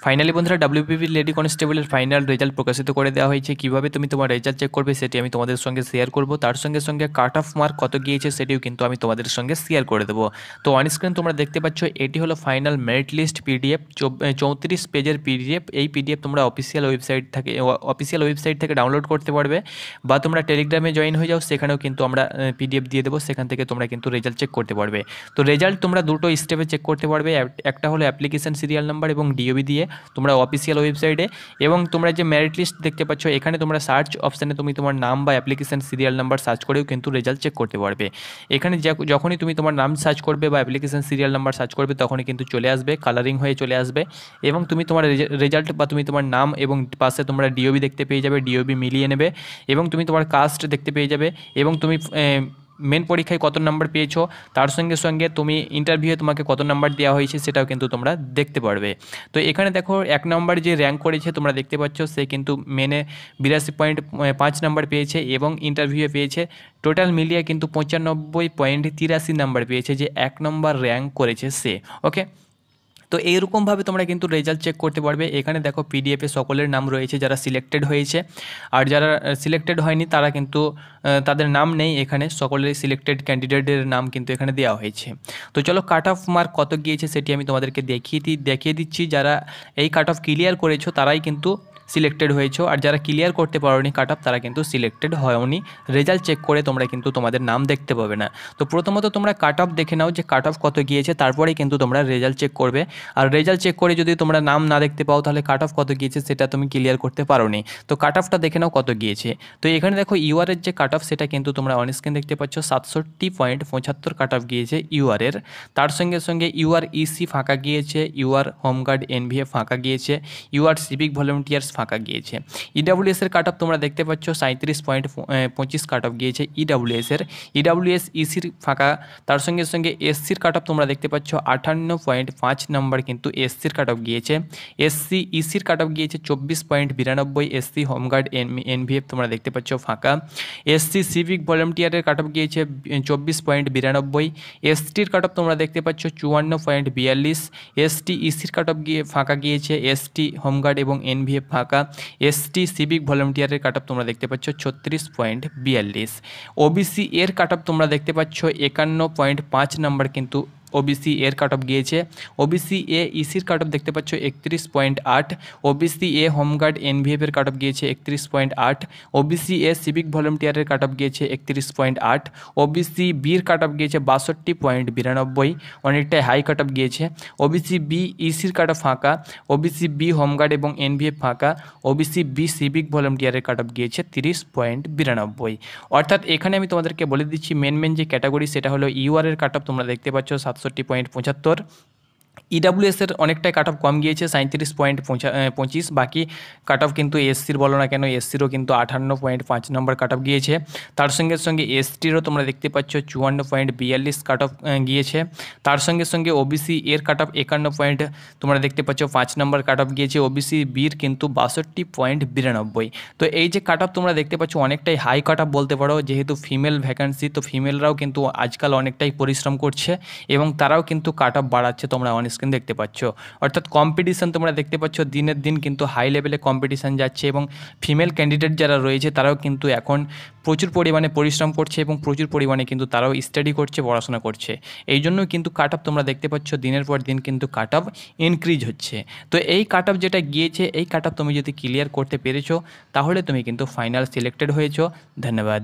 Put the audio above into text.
Finally বন্ধুরা WPP lady কনস্টেবলের final result প্রকাশিত করে দেওয়া হয়েছে। কীভাবে তুমি তোমার রেজাল্ট চেক করবে সেটি আমি তোমাদের সঙ্গে শেয়ার করব। তার সঙ্গে সঙ্গে কাট অফ মার্ক কত গিয়েছে সেটিও কিন্তু আমি তোমাদের সঙ্গে শেয়ার করে দেবো। তো অন স্ক্রিন তোমরা দেখতে পাচ্ছ এটি হলো ফাইনাল মেরিট লিস্ট PDF, 34 পেজের PDF। এই PDF তোমরা অফিসিয়াল ওয়েবসাইট থেকে ডাউনলোড করতে পারবে, বা তোমরা টেলিগ্রামে জয়েন হয়ে যাও, সেখানেও কিন্তু আমরা PDF দিয়ে দেবো, সেখান থেকে তোমরা কিন্তু রেজাল্ট চেক করতে পারবে। তো রেজাল্ট তোমরা দুটো স্টেপে চেক করতে পারবে। একটা হলো অ্যাপ্লিকেশন সিরিয়াল নাম্বার এবং DOB দিয়ে তোমরা অফিসিয়াল ওয়েবসাইটে, এবং তোমরা যে মেরিট লিস্ট দেখতে পাচ্ছ এখানে তোমরা সার্চ অপশানে তুমি তোমার নাম বা অ্যাপ্লিকেশন সিরিয়াল নাম্বার সার্চ করেও কিন্তু রেজাল্ট চেক করতে পারবে। এখানে যখনই তুমি তোমার নাম সার্চ করবে বা অ্যাপ্লিকেশন সিরিয়াল নাম্বার সার্চ করবে তখনই কিন্তু চলে আসবে, কালারিং হয়ে চলে আসবে, এবং তুমি তোমার রেজাল্ট বা তুমি তোমার নাম এবং পাশে তোমরা DOB দেখতে পেয়ে যাবে, DOB মিলিয়ে নেবে, এবং তুমি তোমার কাস্ট দেখতে পেয়ে যাবে, এবং তুমি মেন পরীক্ষায় কত নাম্বার পেয়েছো, তার সঙ্গে সঙ্গে তুমি ইন্টারভিউয়ে তোমাকে কত নাম্বার দেওয়া হয়েছে সেটাও কিন্তু তোমরা দেখতে পারবে। তো এখানে দেখো 1 নম্বর যে র্যাঙ্ক করেছে তোমরা দেখতে পাচ্ছ, সে কিন্তু মেনে 82.5 নাম্বার পেয়েছে এবং ইন্টারভিউয়ে পেয়েছে টোটাল মিলিয়ে কিন্তু 95.83 নাম্বার পেয়েছে, যে 1 নম্বর র্যাঙ্ক করেছে সে। ওকে, তো এইরকমভাবে তোমরা কিন্তু রেজাল্ট চেক করতে পারবে। এখানে দেখো PDF-এ সকলের নাম রয়েছে যারা সিলেক্টেড হয়েছে, আর যারা সিলেক্টেড হয়নি তারা কিন্তু তাদের নাম নেই এখানে। সকলের সিলেক্টেড ক্যান্ডিডেটের নাম কিন্তু এখানে দেওয়া হয়েছে। তো চলো কাট অফ মার্ক কত গিয়েছে সেটি আমি তোমাদেরকে দেখিয়ে দিচ্ছি। যারা এই কাট অফ ক্লিয়ার করেছো তারাই কিন্তু সিলেক্টেড হয়েছো, আর যারা ক্লিয়ার করতে পারোনি কাট অফ তারা কিন্তু সিলেক্টেড হয়নি। রেজাল্ট চেক করে তোমরা কিন্তু তোমাদের নাম দেখতে পাবে না। তো প্রথমত তোমরা কাট অফ দেখে নাও যে কাট অফ কত গিয়েছে, তারপরেই কিন্তু তোমরা রেজাল্ট চেক করবে। আর রেজাল্ট চেক করে যদি তোমরা নাম না দেখতে পাও তাহলে কাট অফ কত গিয়েছে সেটা তুমি ক্লিয়ার করতে পারোনি। তো কাট অফটা দেখে নাও কত গিয়েছে। তো এখানে দেখো UR-এর যে কাট অফ সেটা কিন্তু তোমরা অন স্ক্রিন দেখতে পাচ্ছ, 67.75 কাট অফ গিয়েছে UR-এর। তার সঙ্গে সঙ্গে UR EC ফাঁকা গিয়েছে, UR হোমগার্ড NVA ফাঁকা গিয়েছে, UR সিভিক ভলেন্টিয়ার্স ফাঁকা গিয়েছে। EWS-এর কাট অফ তোমরা দেখতে পাচ্ছ 37.25 কাট অফ গিয়েছে EWS-এর। EWS EC-র ফাঁকা। তার সঙ্গে সঙ্গে SC-র কাট অফ তোমরা দেখতে পাচ্ছ 58.5 নাম্বার কিন্তু SC-র কাট অফ গিয়েছে। SC EC-র কাট অফ গিয়েছে 24.92, SC হোমগার্ড NVF তোমরা দেখতে পাচ্ছ ফাঁকা। SC সিভিক ভলেন্টিয়ারের কাট অফ গিয়েছে 24.92, ST-র কাট অফ তোমরা দেখতে পাচ্ছ 54.42, ST EC-র কাট অফ ফাঁকা গিয়েছে, ST হোমগার্ড এবং NVF ফাঁকা। ST সিভিক ভলেন্টিয়ারের কাট অফ তোমরা দেখতে পাচ্ছ 36.42। OBC এর কাট অফ তোমরা দেখতে পাচ্ছ 51.5 নাম্বার কিন্তু OBC এর কাট অফ গিয়েছে। OBC A EC-র কাট অফ দেখতে পাচ্ছ 31.8, OBC A হোমগার্ড NVF এর কাট অফ গিয়েছে 31.8, OBC A সিভিক ভলেন্টিয়ারের কাট অফ গিয়েছে 31.8, OBC B-র কাট অফ গিয়েছে 62.92, অনেকটাই হাই কাট অফ গিয়েছে। OBC B EC-র কাট অফ ফাঁকা, OBC B হোমগার্ড এবং NVF ফাঁকা, OBC B সিভিক ভলেন্টিয়ারের কাট অফ গিয়েছে 30.92। অর্থাৎ এখানে আমি তোমাদেরকে বলে দিচ্ছি মেন যে ক্যাটাগরি সেটা হলো UR-এর কাট অফ তোমরা দেখতে পাচ্ছ 67.75। EWS-এর অনেকটাই কাট অফ কম গিয়েছে 37.25। বাকি কাট অফ কিন্তু SC-র বলো না কেন, SC-রও কিন্তু 58.5 নম্বর কাট অফ গিয়েছে। তার সঙ্গে সঙ্গে ST-রও তোমরা দেখতে পাচ্ছ 54.42 কাট অফ গিয়েছে। তার সঙ্গে সঙ্গে OBC এর কাট অফ 51 তোমরা দেখতে পাচ্ছ 5 নম্বর কাট অফ গিয়েছে। OBC B-র কিন্তু 62.92। তো এই যে কাট অফ তোমরা দেখতে পাচ্ছ অনেকটাই হাই কাট অফ বলতে পারো, যেহেতু ফিমেল ভ্যাকান্সি, তো ফিমেলরাও কিন্তু আজকাল অনেকটাই পরিশ্রম করছে এবং তারাও কিন্তু কাট অফ বাড়াচ্ছে, তোমরা অন স্ক্রিন দেখতে পাচ্ছ। অর্থাৎ কম্পিটিশান তোমরা দেখতে পাচ্ছ দিনের দিন কিন্তু হাই লেভেলে কম্পিটিশান যাচ্ছে, এবং ফিমেল ক্যান্ডিডেট যারা রয়েছে তারাও কিন্তু এখন প্রচুর পরিমাণে পরিশ্রম করছে এবং প্রচুর পরিমাণে কিন্তু তারাও স্টাডি করছে, পড়াশোনা করছে। এই জন্যই কিন্তু কাট অফ তোমরা দেখতে পাচ্ছ দিনের পর দিন কিন্তু কাট অফ ইনক্রিজ হচ্ছে। তো এই কাট অফ যেটা গিয়েছে, এই কাট অফ তুমি যদি ক্লিয়ার করতে পেরেছো তাহলে তুমি কিন্তু ফাইনাল সিলেক্টেড হয়েছো। ধন্যবাদ।